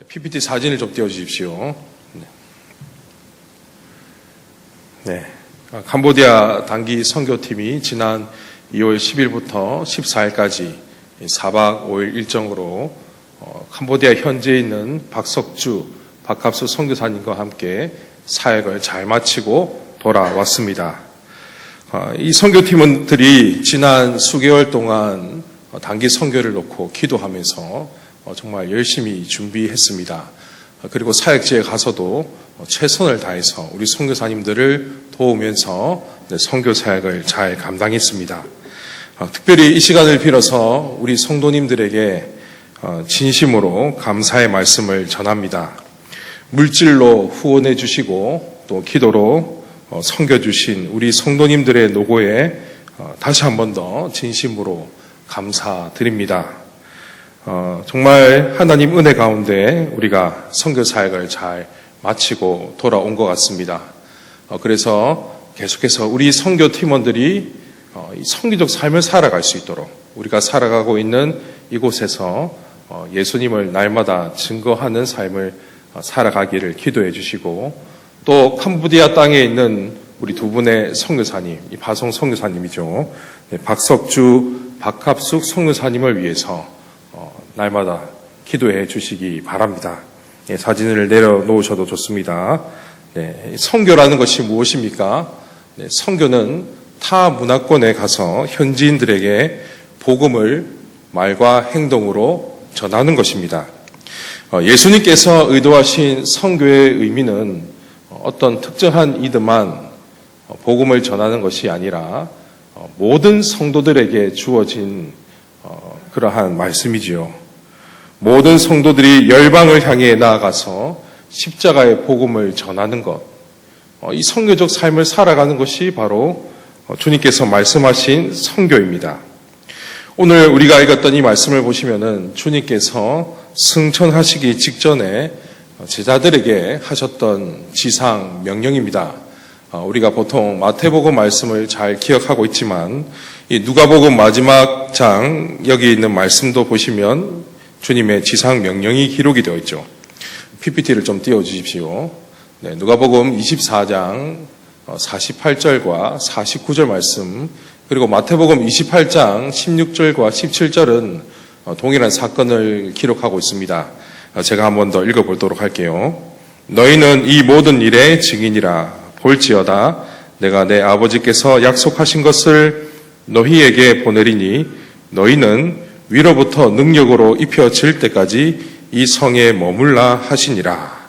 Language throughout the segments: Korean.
PPT 사진을 좀 띄워주십시오. 캄보디아 단기 선교팀이 지난 2월 10일부터 14일까지 4박 5일 일정으로 캄보디아 현지에 있는 박석주, 박합수 선교사님과 함께 사역을 잘 마치고 돌아왔습니다. 이 선교팀원들이 지난 수개월 동안 단기 선교를 놓고 기도하면서 정말 열심히 준비했습니다. 그리고 사역지에 가서도 최선을 다해서 우리 선교사님들을 도우면서 선교 사역을 잘 감당했습니다. 특별히 이 시간을 빌어서 우리 성도님들에게 진심으로 감사의 말씀을 전합니다. 물질로 후원해 주시고 또 기도로 섬겨주신 우리 성도님들의 노고에 다시 한 번 더 진심으로 감사드립니다. 정말 하나님 은혜 가운데 우리가 선교 사역을 잘 마치고 돌아온 것 같습니다. 그래서 계속해서 우리 선교 팀원들이 선교적 삶을 살아갈 수 있도록 우리가 살아가고 있는 이곳에서 예수님을 날마다 증거하는 삶을 살아가기를 기도해 주시고 또 캄보디아 땅에 있는 우리 두 분의 선교사님, 이 바송 선교사님이죠. 박석주, 박합숙 선교사님을 위해서 날마다 기도해 주시기 바랍니다. 사진을 내려놓으셔도 좋습니다. 선교라는 것이 무엇입니까? 선교는 타 문화권에 가서 현지인들에게 복음을 말과 행동으로 전하는 것입니다. 예수님께서 의도하신 선교의 의미는 어떤 특정한 이들만 복음을 전하는 것이 아니라 모든 성도들에게 주어진 그러한 말씀이지요. 모든 성도들이 열방을 향해 나아가서 십자가의 복음을 전하는 것, 이 선교적 삶을 살아가는 것이 바로 주님께서 말씀하신 선교입니다. 오늘 우리가 읽었던 이 말씀을 보시면은 주님께서 승천하시기 직전에 제자들에게 하셨던 지상 명령입니다. 우리가 보통 마태복음 말씀을 잘 기억하고 있지만 이 누가복음 마지막 장 여기 있는 말씀도 보시면 주님의 지상 명령이 기록이 되어 있죠. PPT를 좀 띄워주십시오. 누가복음 24장 48절과 49절 말씀 그리고 마태복음 28장 16절과 17절은 동일한 사건을 기록하고 있습니다. 제가 한 번 더 읽어보도록 할게요. 너희는 이 모든 일의 증인이라 볼지어다 내가 내 아버지께서 약속하신 것을 너희에게 보내리니 너희는 위로부터 능력으로 입혀질 때까지 이 성에 머물라 하시니라.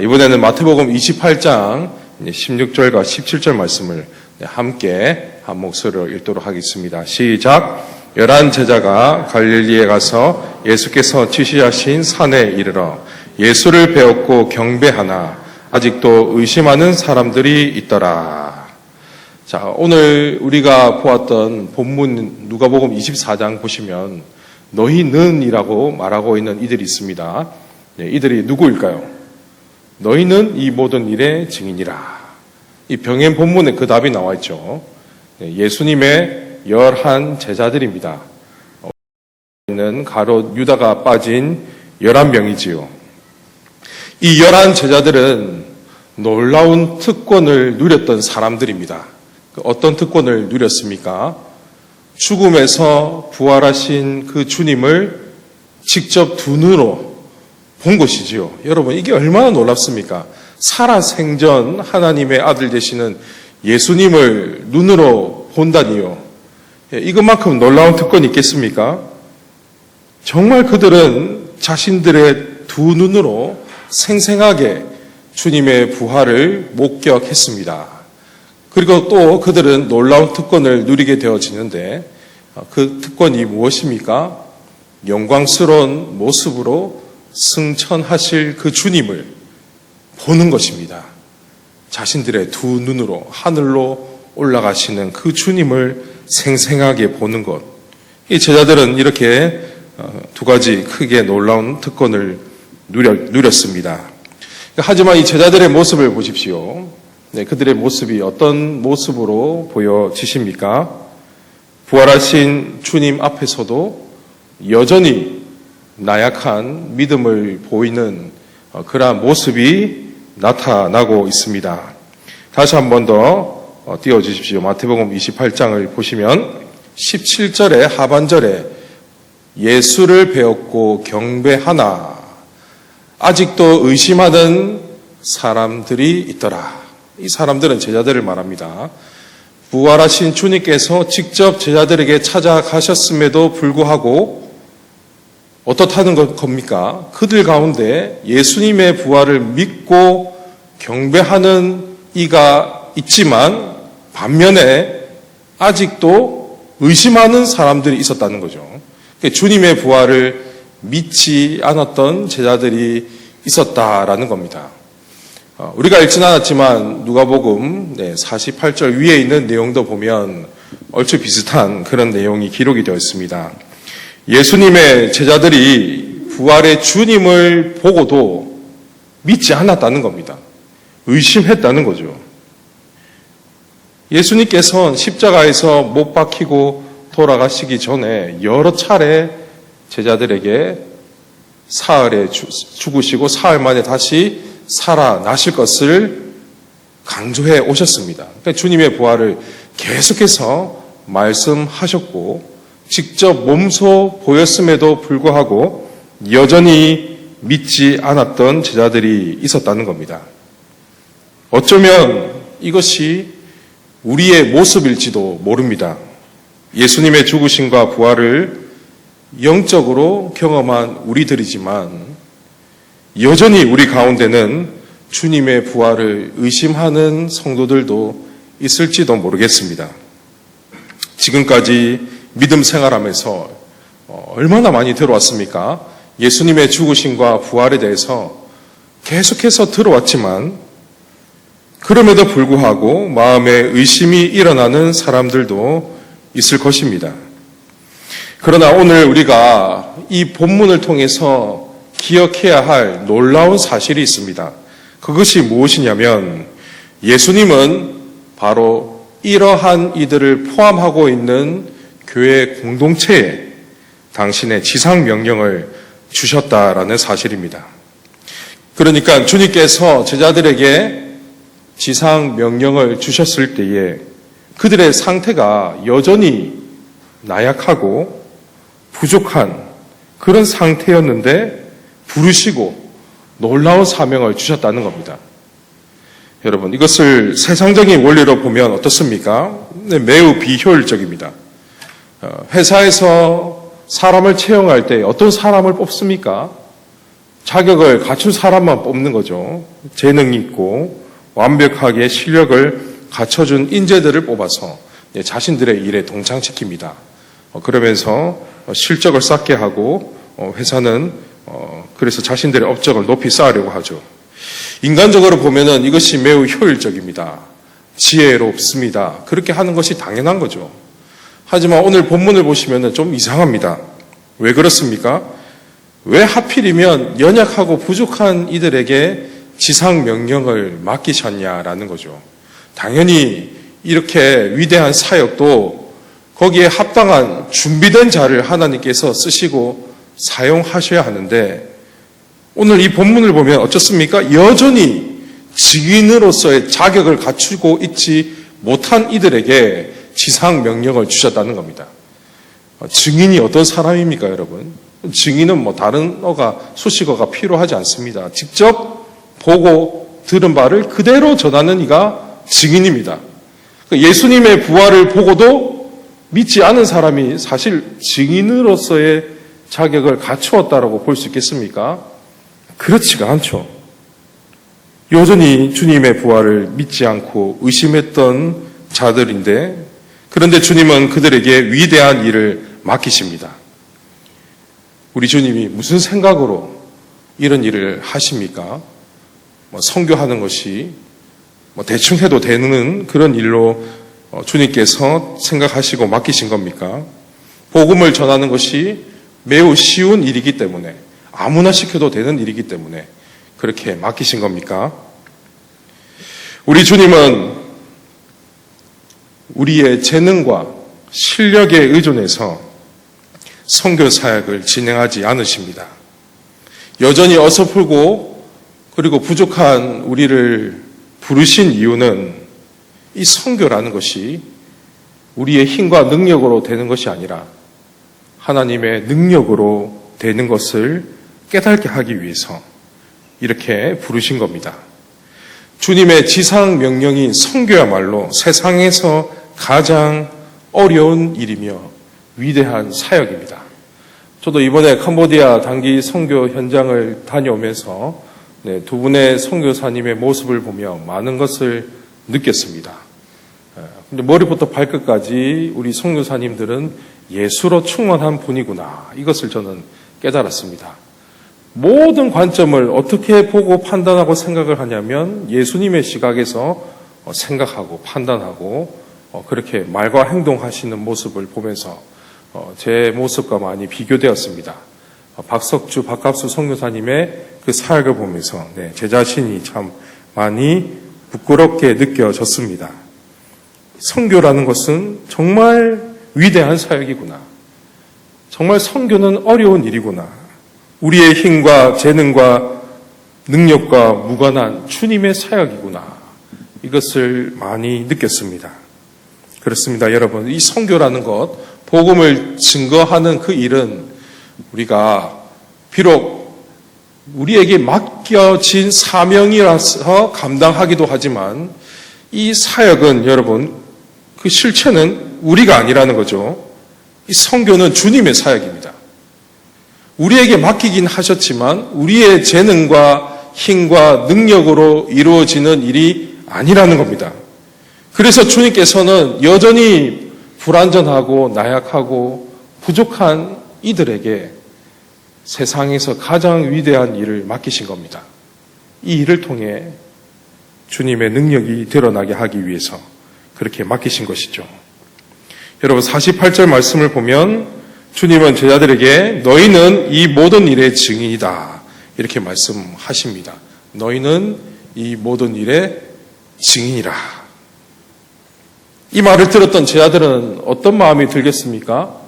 이번에는 마태복음 28장 16절과 17절 말씀을 함께 한 목소리로 읽도록 하겠습니다. 시작. 11 제자가 갈릴리에 가서 예수께서 지시하신 산에 이르러 예수를 배웠고 경배하나 아직도 의심하는 사람들이 있더라. 자, 오늘 우리가 보았던 본문 누가복음 24장 보시면 너희는이라고 말하고 있는 이들이 있습니다. 이들이 누구일까요? 너희는 이 모든 일의 증인이라. 이 병행 본문에 그 답이 나와 있죠. 예수님의 11 제자들입니다. 있는 가롯 유다가 빠진 11명이지요. 이 11 제자들은 놀라운 특권을 누렸던 사람들입니다. 어떤 특권을 누렸습니까? 죽음에서 부활하신 그 주님을 직접 두 눈으로 본 것이지요. 여러분, 이게 얼마나 놀랍습니까? 살아생전 하나님의 아들 되시는 예수님을 눈으로 본다니요. 이것만큼 놀라운 특권이 있겠습니까? 정말 그들은 자신들의 두 눈으로 생생하게 주님의 부활을 목격했습니다. 그리고 또 그들은 놀라운 특권을 누리게 되어지는데 그 특권이 무엇입니까? 영광스러운 모습으로 승천하실 그 주님을 보는 것입니다. 자신들의 두 눈으로 하늘로 올라가시는 그 주님을 생생하게 보는 것. 이 제자들은 이렇게 두 가지 크게 놀라운 특권을 누렸습니다. 하지만 이 제자들의 모습을 보십시오. 그들의 모습이 어떤 모습으로 보여지십니까? 부활하신 주님 앞에서도 여전히 나약한 믿음을 보이는 그러한 모습이 나타나고 있습니다. 다시 한 번 더 띄워주십시오. 마태복음 28장을 보시면 17절의 하반절에 예수를 배웠고 경배하나 아직도 의심하는 사람들이 있더라. 이 사람들은 제자들을 말합니다. 부활하신 주님께서 직접 제자들에게 찾아가셨음에도 불구하고 어떻다는 겁니까? 그들 가운데 예수님의 부활을 믿고 경배하는 이가 있지만 반면에 아직도 의심하는 사람들이 있었다는 거죠. 주님의 부활을 믿지 않았던 제자들이 있었다라는 겁니다. 우리가 읽지는 않았지만 누가복음 48절 위에 있는 내용도 보면 얼추 비슷한 그런 내용이 기록이 되어 있습니다. 예수님의 제자들이 부활의 주님을 보고도 믿지 않았다는 겁니다. 의심했다는 거죠. 예수님께서는 십자가에서 못 박히고 돌아가시기 전에 여러 차례 제자들에게 사흘에 죽으시고 사흘 만에 다시 살아나실 것을 강조해 오셨습니다. 그러니까 주님의 부활을 계속해서 말씀하셨고 직접 몸소 보였음에도 불구하고 여전히 믿지 않았던 제자들이 있었다는 겁니다. 어쩌면 이것이 우리의 모습일지도 모릅니다. 예수님의 죽으심과 부활을 영적으로 경험한 우리들이지만 여전히 우리 가운데는 주님의 부활을 의심하는 성도들도 있을지도 모르겠습니다. 지금까지 믿음 생활하면서 얼마나 많이 들어왔습니까? 예수님의 죽으심과 부활에 대해서 계속해서 들어왔지만 그럼에도 불구하고 마음에 의심이 일어나는 사람들도 있을 것입니다. 그러나 오늘 우리가 이 본문을 통해서 기억해야 할 놀라운 사실이 있습니다. 그것이 무엇이냐면 예수님은 바로 이러한 이들을 포함하고 있는 교회 공동체에 당신의 지상 명령을 주셨다라는 사실입니다. 그러니까 주님께서 제자들에게 지상 명령을 주셨을 때에 그들의 상태가 여전히 나약하고 부족한 그런 상태였는데 부르시고 놀라운 사명을 주셨다는 겁니다. 여러분, 이것을 세상적인 원리로 보면 어떻습니까? 매우 비효율적입니다. 회사에서 사람을 채용할 때 어떤 사람을 뽑습니까? 자격을 갖춘 사람만 뽑는 거죠. 재능이 있고 완벽하게 실력을 갖춰준 인재들을 뽑아서 자신들의 일에 동참시킵니다. 그러면서 실적을 쌓게 하고 회사는 그래서 자신들의 업적을 높이 쌓으려고 하죠. 인간적으로 보면은 이것이 매우 효율적입니다. 지혜롭습니다. 그렇게 하는 것이 당연한 거죠. 하지만 오늘 본문을 보시면은 좀 이상합니다. 왜 그렇습니까? 왜 하필이면 연약하고 부족한 이들에게 지상 명령을 맡기셨냐라는 거죠. 당연히 이렇게 위대한 사역도 거기에 합당한 준비된 자를 하나님께서 쓰시고 사용하셔야 하는데 오늘 이 본문을 보면 어떻습니까? 여전히 증인으로서의 자격을 갖추고 있지 못한 이들에게 지상 명령을 주셨다는 겁니다. 증인이 어떤 사람입니까, 여러분? 증인은 다른 수식어가 필요하지 않습니다. 직접 보고 들은 바를 그대로 전하는 이가 증인입니다. 예수님의 부활을 보고도 믿지 않은 사람이 사실 증인으로서의 자격을 갖추었다라고 볼 수 있겠습니까? 그렇지가 않죠. 여전히 주님의 부활을 믿지 않고 의심했던 자들인데 그런데 주님은 그들에게 위대한 일을 맡기십니다. 우리 주님이 무슨 생각으로 이런 일을 하십니까? 선교하는 것이 대충 해도 되는 그런 일로 주님께서 생각하시고 맡기신 겁니까? 복음을 전하는 것이 매우 쉬운 일이기 때문에 아무나 시켜도 되는 일이기 때문에 그렇게 맡기신 겁니까? 우리 주님은 우리의 재능과 실력에 의존해서 선교 사역을 진행하지 않으십니다. 여전히 어설프고 그리고 부족한 우리를 부르신 이유는 이 선교라는 것이 우리의 힘과 능력으로 되는 것이 아니라 하나님의 능력으로 되는 것을 깨닫게 하기 위해서 이렇게 부르신 겁니다. 주님의 지상 명령인 선교야말로 세상에서 가장 어려운 일이며 위대한 사역입니다. 저도 이번에 캄보디아 단기 선교 현장을 다녀오면서 두 분의 선교사님의 모습을 보며 많은 것을 느꼈습니다. 근데 머리부터 발끝까지 우리 선교사님들은 예수로 충만한 분이구나. 이것을 저는 깨달았습니다. 모든 관점을 어떻게 보고 판단하고 생각을 하냐면 예수님의 시각에서 생각하고 판단하고 그렇게 말과 행동하시는 모습을 보면서 제 모습과 많이 비교되었습니다. 박석주, 박갑수 선교사님의 그 사역을 보면서 제 자신이 참 많이 부끄럽게 느껴졌습니다. 선교라는 것은 정말 위대한 사역이구나. 정말 선교는 어려운 일이구나. 우리의 힘과 재능과 능력과 무관한 주님의 사역이구나. 이것을 많이 느꼈습니다. 그렇습니다, 여러분. 이 선교라는 것, 복음을 증거하는 그 일은 우리가 비록 우리에게 맡겨진 사명이라서 감당하기도 하지만 이 사역은 여러분, 그 실체는 우리가 아니라는 거죠. 이 선교는 주님의 사역입니다. 우리에게 맡기긴 하셨지만 우리의 재능과 힘과 능력으로 이루어지는 일이 아니라는 겁니다. 그래서 주님께서는 여전히 불완전하고 나약하고 부족한 이들에게 세상에서 가장 위대한 일을 맡기신 겁니다. 이 일을 통해 주님의 능력이 드러나게 하기 위해서 그렇게 맡기신 것이죠. 여러분 48절 말씀을 보면 주님은 제자들에게 너희는 이 모든 일의 증인이다. 이렇게 말씀하십니다. 너희는 이 모든 일의 증인이라. 이 말을 들었던 제자들은 어떤 마음이 들겠습니까?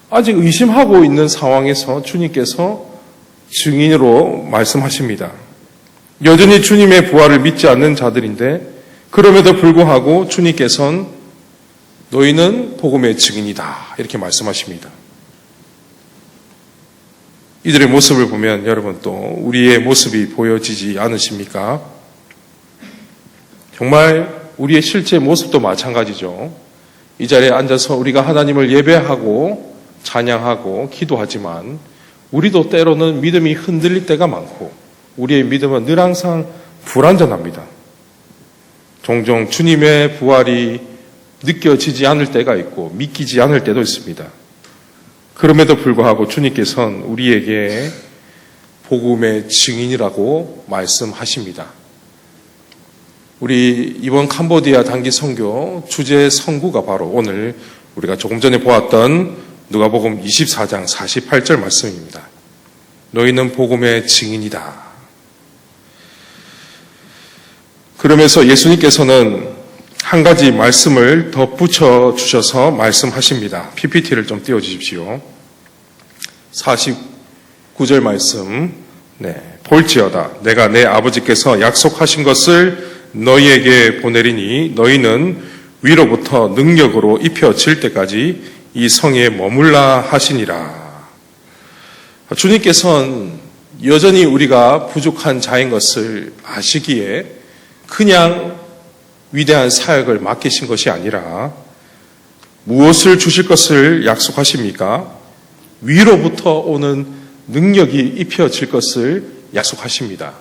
아직 의심하고 있는 상황에서 주님께서 증인으로 말씀하십니다. 여전히 주님의 부활을 믿지 않는 자들인데 그럼에도 불구하고 주님께서는 너희는 복음의 증인이다. 이렇게 말씀하십니다. 이들의 모습을 보면 여러분 또 우리의 모습이 보여지지 않으십니까? 정말 우리의 실제 모습도 마찬가지죠. 이 자리에 앉아서 우리가 하나님을 예배하고 찬양하고 기도하지만 우리도 때로는 믿음이 흔들릴 때가 많고 우리의 믿음은 늘 항상 불완전합니다. 종종 주님의 부활이 느껴지지 않을 때가 있고 믿기지 않을 때도 있습니다. 그럼에도 불구하고 주님께서는 우리에게 복음의 증인이라고 말씀하십니다. 우리 이번 캄보디아 단기 선교 주제 선구가 바로 오늘 우리가 조금 전에 보았던 누가복음 24장 48절 말씀입니다. 너희는 복음의 증인이다. 그러면서 예수님께서는 한 가지 말씀을 덧붙여 주셔서 말씀하십니다. PPT를 좀 띄워주십시오. 49절 말씀. 볼지어다. 내가 내 아버지께서 약속하신 것을 너희에게 보내리니 너희는 위로부터 능력으로 입혀질 때까지 이 성에 머물라 하시니라. 주님께서는 여전히 우리가 부족한 자인 것을 아시기에 그냥 위대한 사역을 맡기신 것이 아니라 무엇을 주실 것을 약속하십니까? 위로부터 오는 능력이 입혀질 것을 약속하십니다.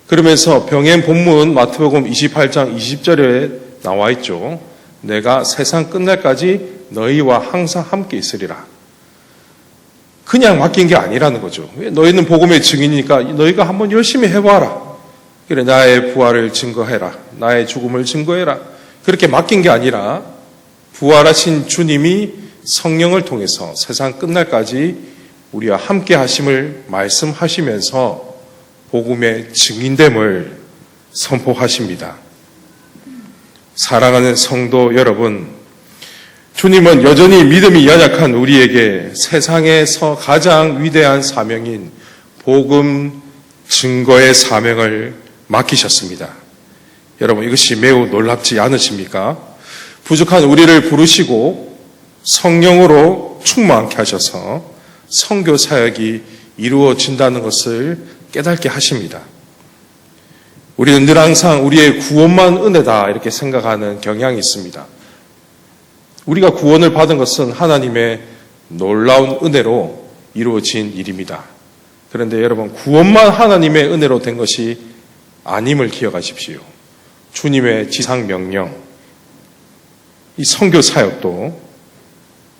그러면서 병행 본문 마태복음 28장 20절에 나와 있죠. 내가 세상 끝날까지 너희와 항상 함께 있으리라. 그냥 맡긴 게 아니라는 거죠. 너희는 복음의 증인이니까 너희가 한번 열심히 해봐라. 그래, 나의 부활을 증거해라. 나의 죽음을 증거해라. 그렇게 맡긴 게 아니라 부활하신 주님이 성령을 통해서 세상 끝날까지 우리와 함께 하심을 말씀하시면서 복음의 증인됨을 선포하십니다. 사랑하는 성도 여러분, 주님은 여전히 믿음이 연약한 우리에게 세상에서 가장 위대한 사명인 복음 증거의 사명을 맡기셨습니다. 여러분, 이것이 매우 놀랍지 않으십니까? 부족한 우리를 부르시고 성령으로 충만케 하셔서 선교 사역이 이루어진다는 것을 깨닫게 하십니다. 우리는 늘 항상 우리의 구원만 은혜다 이렇게 생각하는 경향이 있습니다. 우리가 구원을 받은 것은 하나님의 놀라운 은혜로 이루어진 일입니다. 그런데 여러분, 구원만 하나님의 은혜로 된 것이 아님을 기억하십시오. 주님의 지상 명령, 이 선교 사역도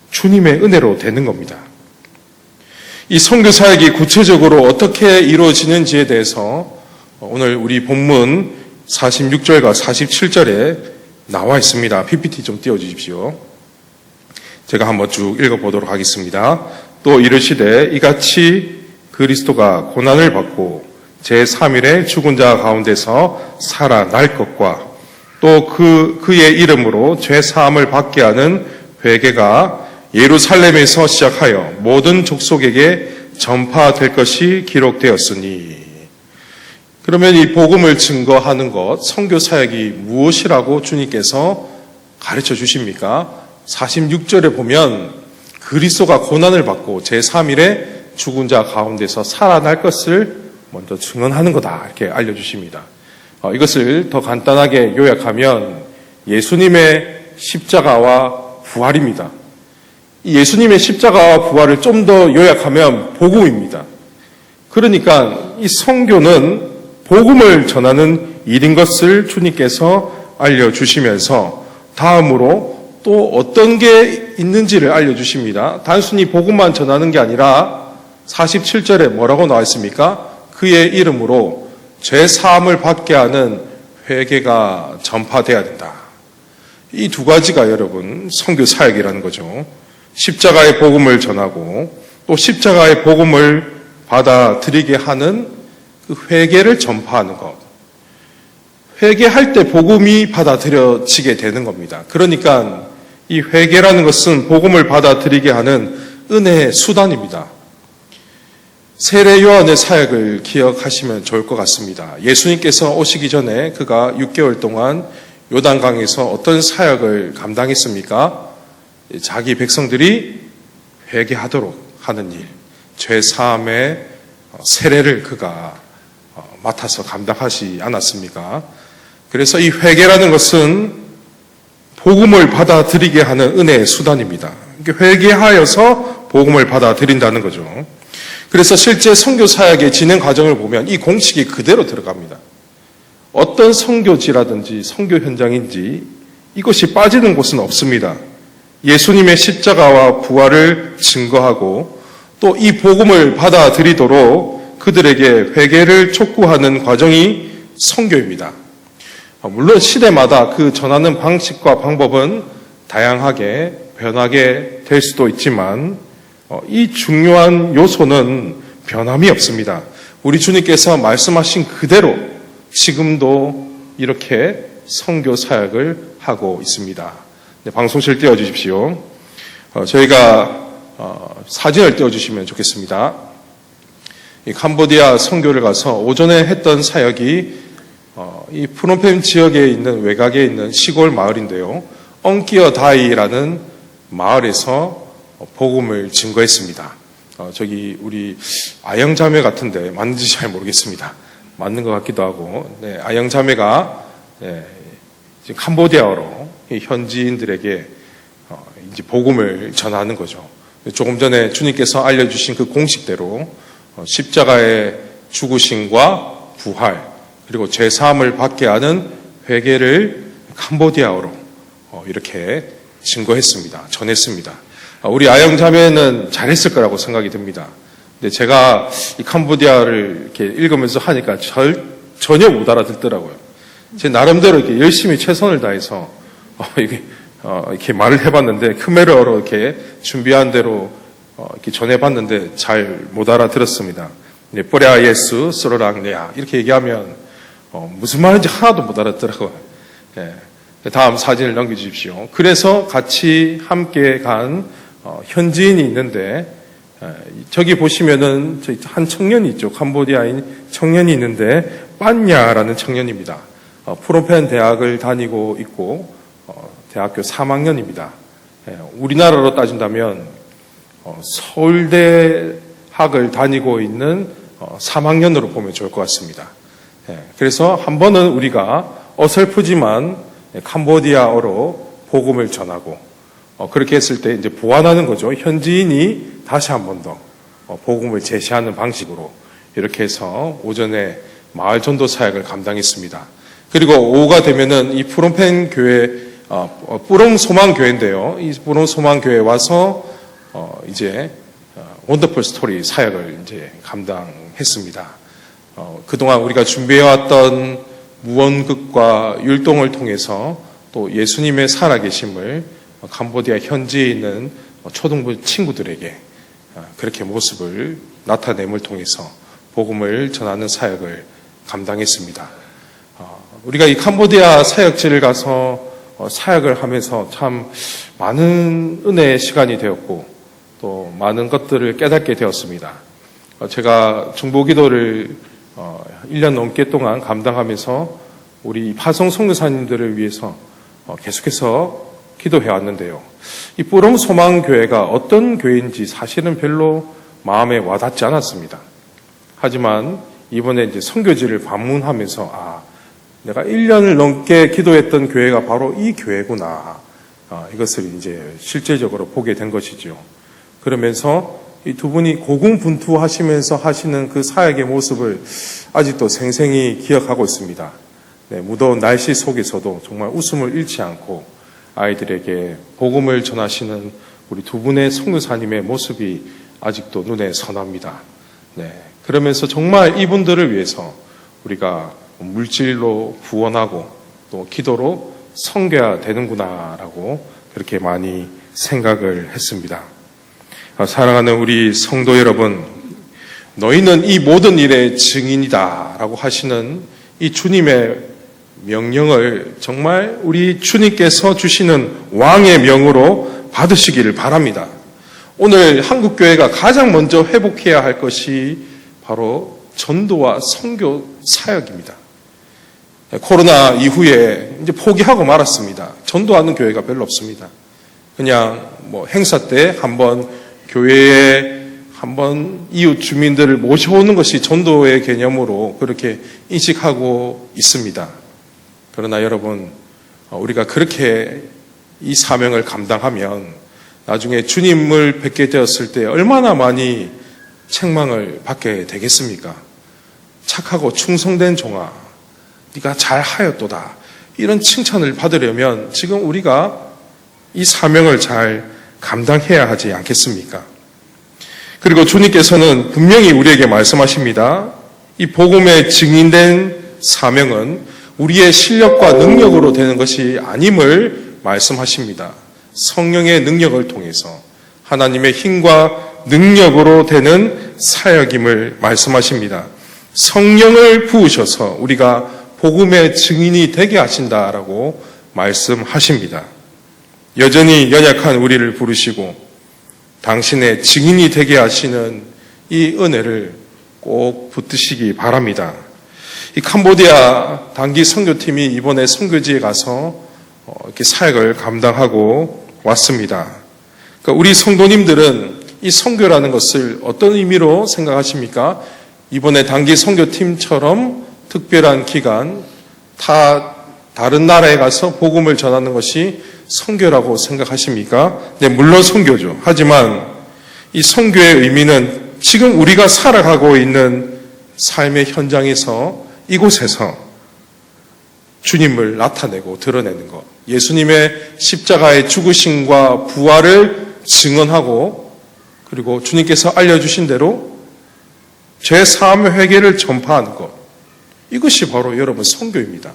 주님의 은혜로 되는 겁니다. 이 선교 사역이 구체적으로 어떻게 이루어지는지에 대해서 오늘 우리 본문 46절과 47절에 나와 있습니다. PPT 좀 띄워주십시오. 제가 한번 쭉 읽어보도록 하겠습니다. 또 이르시되 이같이 그리스도가 고난을 받고 제3일에 죽은 자 가운데서 살아날 것과 또 그의 이름으로 죄사함을 받게 하는 회개가 예루살렘에서 시작하여 모든 족속에게 전파될 것이 기록되었으니. 그러면 이 복음을 증거하는 것, 선교 사역이 무엇이라고 주님께서 가르쳐 주십니까? 46절에 보면 그리스도가 고난을 받고 제3일에 죽은 자 가운데서 살아날 것을 먼저 증언하는 거다 이렇게 알려주십니다. 이것을 더 간단하게 요약하면 예수님의 십자가와 부활입니다. 이 예수님의 십자가와 부활을 좀 더 요약하면 복음입니다. 그러니까 이 선교는 복음을 전하는 일인 것을 주님께서 알려주시면서 다음으로 또 어떤 게 있는지를 알려주십니다. 단순히 복음만 전하는 게 아니라 47절에 뭐라고 나와 있습니까? 그의 이름으로 죄 사함을 받게 하는 회개가 전파돼야 된다. 이 두 가지가 여러분 선교 사역이라는 거죠. 십자가의 복음을 전하고 또 십자가의 복음을 받아들이게 하는 그 회개를 전파하는 것. 회개할 때 복음이 받아들여지게 되는 겁니다. 그러니까 이 회개라는 것은 복음을 받아들이게 하는 은혜의 수단입니다. 세례 요한의 사역을 기억하시면 좋을 것 같습니다. 예수님께서 오시기 전에 그가 6개월 동안 요단강에서 어떤 사역을 감당했습니까? 자기 백성들이 회개하도록 하는 일, 죄 사함의 세례를 그가 맡아서 감당하지 않았습니까? 그래서 이 회개라는 것은 복음을 받아들이게 하는 은혜의 수단입니다. 회개하여서 복음을 받아들인다는 거죠. 그래서 실제 선교 사역의 진행 과정을 보면 이 공식이 그대로 들어갑니다. 어떤 선교지라든지 선교 현장인지 이것이 빠지는 곳은 없습니다. 예수님의 십자가와 부활을 증거하고 또 이 복음을 받아들이도록 그들에게 회개를 촉구하는 과정이 선교입니다. 물론 시대마다 그 전하는 방식과 방법은 다양하게 변하게 될 수도 있지만 이 중요한 요소는 변함이 없습니다. 우리 주님께서 말씀하신 그대로 지금도 이렇게 선교 사역을 하고 있습니다. 네, 방송실 띄워주십시오. 저희가 사진을 띄워주시면 좋겠습니다. 이 캄보디아 선교를 가서 오전에 했던 사역이 이 프놈펜 지역에 있는 외곽에 있는 시골 마을인데요. 엉끼어 다이라는 마을에서 복음을 증거했습니다. 저기 우리 아영자매 같은데 맞는지 잘 모르겠습니다. 맞는 것 같기도 하고, 네, 아영자매가 지금 캄보디아어로 현지인들에게 이제 복음을 전하는 거죠. 조금 전에 주님께서 알려주신 그 공식대로 십자가의 죽으심과 부활 그리고 죄 사함을 받게 하는 회개를 캄보디아어로 이렇게 증거했습니다. 전했습니다. 우리 아영자매는 잘했을 거라고 생각이 듭니다. 근데 제가 이 캄보디아를 이렇게 읽으면서 하니까 전혀 못 알아듣더라고요. 제 나름대로 이렇게 열심히 최선을 다해서 이렇게 말을 해봤는데 크메르어로 이렇게 준비한 대로 이렇게 전해봤는데 잘 못 알아들었습니다. 뽀레아 예수 스로랑레아 이렇게 얘기하면 무슨 말인지 하나도 못 알아듣더라고요. 예. 다음 사진을 넘겨주십시오. 그래서 같이 함께 간 현지인이 있는데, 저기 보시면은 한 청년이 있죠. 캄보디아인 청년이 있는데 빤냐라는 청년입니다. 프롬펜 대학을 다니고 있고 대학교 3학년입니다. 우리나라로 따진다면 서울대학을 다니고 있는 3학년으로 보면 좋을 것 같습니다. 그래서 한 번은 우리가 어설프지만 캄보디아어로 복음을 전하고 그렇게 했을 때 이제 보완하는 거죠. 현지인이 다시 한 번 더 복음을 제시하는 방식으로 이렇게 해서 오전에 마을 전도 사역을 감당했습니다. 그리고 오후가 되면은 이 프롬펜 교회, 뿌롱 소망 교회인데요. 이 뿌롱 소망 교회에 와서 이제 원더풀 스토리 사역을 이제 감당했습니다. 그동안 우리가 준비해왔던 무언극과 율동을 통해서 또 예수님의 살아계심을 캄보디아 현지에 있는 초등부 친구들에게 그렇게 모습을 나타냄을 통해서 복음을 전하는 사역을 감당했습니다. 우리가 이 캄보디아 사역지를 가서 사역을 하면서 참 많은 은혜의 시간이 되었고 또 많은 것들을 깨닫게 되었습니다. 제가 중보기도를 1년 넘게 동안 감당하면서 우리 파송 선교사님들을 위해서 계속해서 기도해 왔는데요. 이 뿌롱 소망교회가 어떤 교회인지 사실은 별로 마음에 와닿지 않았습니다. 하지만 이번에 이제 선교지를 방문하면서 내가 1년을 넘게 기도했던 교회가 바로 이 교회구나. 이것을 이제 실제적으로 보게 된 것이죠. 그러면서 이 두 분이 고군분투하시면서 하시는 그 사역의 모습을 아직도 생생히 기억하고 있습니다. 무더운 날씨 속에서도 정말 웃음을 잃지 않고 아이들에게 복음을 전하시는 우리 두 분의 선교사님의 모습이 아직도 눈에 선합니다. 그러면서 정말 이분들을 위해서 우리가 물질로 구원하고 또 기도로 섬겨야 되는구나라고 그렇게 많이 생각을 했습니다. 사랑하는 우리 성도 여러분, 너희는 이 모든 일의 증인이다라고 하시는 이 주님의 명령을 정말 우리 주님께서 주시는 왕의 명으로 받으시기를 바랍니다. 오늘 한국교회가 가장 먼저 회복해야 할 것이 바로 전도와 선교 사역입니다. 코로나 이후에 이제 포기하고 말았습니다. 전도하는 교회가 별로 없습니다. 그냥 행사 때 한번 교회에 한번 이웃 주민들을 모셔오는 것이 전도의 개념으로 그렇게 인식하고 있습니다. 그러나 여러분, 우리가 그렇게 이 사명을 감당하면 나중에 주님을 뵙게 되었을 때 얼마나 많이 책망을 받게 되겠습니까? 착하고 충성된 종아, 네가 잘하였도다. 이런 칭찬을 받으려면 지금 우리가 이 사명을 잘 감당해야 하지 않겠습니까? 그리고 주님께서는 분명히 우리에게 말씀하십니다. 이 복음의 증인된 사명은 우리의 실력과 능력으로 되는 것이 아님을 말씀하십니다. 성령의 능력을 통해서 하나님의 힘과 능력으로 되는 사역임을 말씀하십니다. 성령을 부으셔서 우리가 복음의 증인이 되게 하신다라고 말씀하십니다. 여전히 연약한 우리를 부르시고 당신의 증인이 되게 하시는 이 은혜를 꼭 붙드시기 바랍니다. 이 캄보디아 단기 선교팀이 이번에 선교지에 가서 이렇게 사역을 감당하고 왔습니다. 그러니까 우리 성도님들은 이 선교라는 것을 어떤 의미로 생각하십니까? 이번에 단기 선교팀처럼 특별한 기간, 다른 나라에 가서 복음을 전하는 것이 선교라고 생각하십니까? 네, 물론 선교죠. 하지만 이 선교의 의미는 지금 우리가 살아가고 있는 삶의 현장에서 이곳에서 주님을 나타내고 드러내는 것, 예수님의 십자가의 죽으심과 부활을 증언하고 그리고 주님께서 알려주신 대로 죄 사함의 회개를 전파하는 것, 이것이 바로 여러분 선교입니다.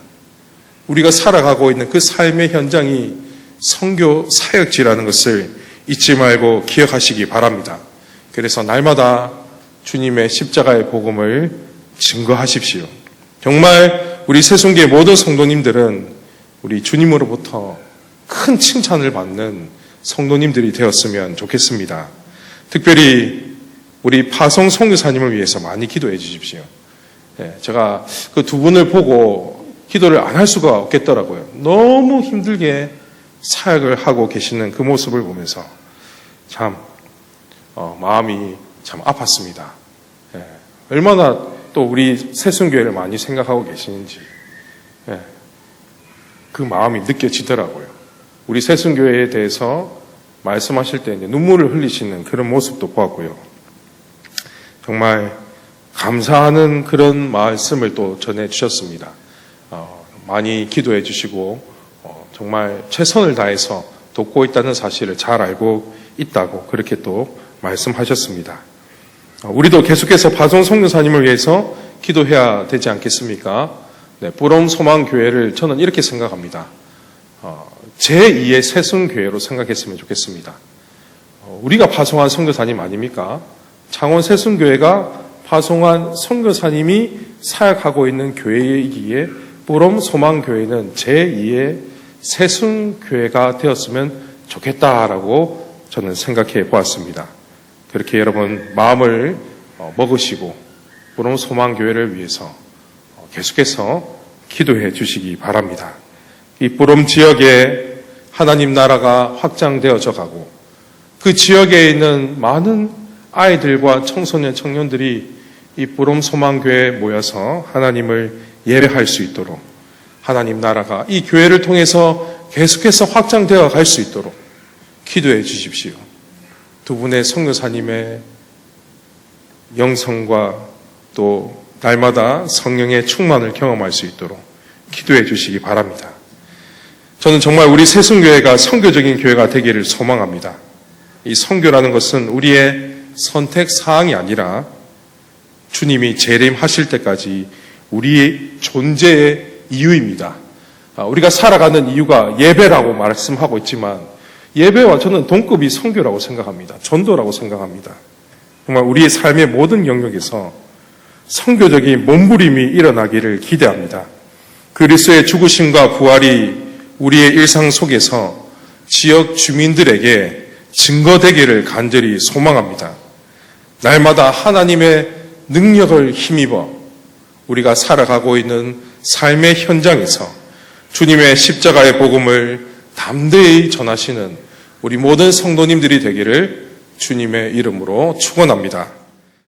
우리가 살아가고 있는 그 삶의 현장이 선교 사역지라는 것을 잊지 말고 기억하시기 바랍니다. 그래서 날마다 주님의 십자가의 복음을 증거하십시오. 정말 우리 새순교의 모든 성도님들은 우리 주님으로부터 큰 칭찬을 받는 성도님들이 되었으면 좋겠습니다. 특별히 우리 파송 선교사님을 위해서 많이 기도해 주십시오. 제가 그 두 분을 보고 기도를 안 할 수가 없겠더라고요. 너무 힘들게 사역을 하고 계시는 그 모습을 보면서 참 마음이 참 아팠습니다. 얼마나 또 우리 새순교회를 많이 생각하고 계시는지 그 마음이 느껴지더라고요. 우리 새순교회에 대해서 말씀하실 때 이제 눈물을 흘리시는 그런 모습도 보았고요. 정말 감사하는 그런 말씀을 또 전해주셨습니다. 많이 기도해 주시고 정말 최선을 다해서 돕고 있다는 사실을 잘 알고 있다고 그렇게 또 말씀하셨습니다. 우리도 계속해서 파송 선교사님을 위해서 기도해야 되지 않겠습니까? 뿌럼 소망교회를 저는 이렇게 생각합니다. 제2의 새순교회로 생각했으면 좋겠습니다. 우리가 파송한 선교사님 아닙니까? 창원 새순교회가 파송한 선교사님이 사역하고 있는 교회이기에 뿌럼 소망교회는 제2의 새순교회가 되었으면 좋겠다라고 저는 생각해 보았습니다. 그렇게 여러분 마음을 먹으시고 뿌럼 소망교회를 위해서 계속해서 기도해 주시기 바랍니다. 이 뿌럼 지역에 하나님 나라가 확장되어져 가고 그 지역에 있는 많은 아이들과 청소년 청년들이 이 뿌럼 소망교회에 모여서 하나님을 예배할 수 있도록 하나님 나라가 이 교회를 통해서 계속해서 확장되어 갈 수 있도록 기도해 주십시오. 두 분의 선교사님의 영성과 또 날마다 성령의 충만을 경험할 수 있도록 기도해 주시기 바랍니다. 저는 정말 우리 새순교회가 선교적인 교회가 되기를 소망합니다. 이 선교라는 것은 우리의 선택 사항이 아니라 주님이 재림하실 때까지 우리의 존재의 이유입니다. 우리가 살아가는 이유가 예배라고 말씀하고 있지만 예배와 저는 동급이 선교라고 생각합니다. 전도라고 생각합니다. 정말 우리의 삶의 모든 영역에서 선교적인 몸부림이 일어나기를 기대합니다. 그리스도의 죽으심과 부활이 우리의 일상 속에서 지역 주민들에게 증거되기를 간절히 소망합니다. 날마다 하나님의 능력을 힘입어 우리가 살아가고 있는 삶의 현장에서 주님의 십자가의 복음을 담대히 전하시는 우리 모든 성도님들이 되기를 주님의 이름으로 축원합니다.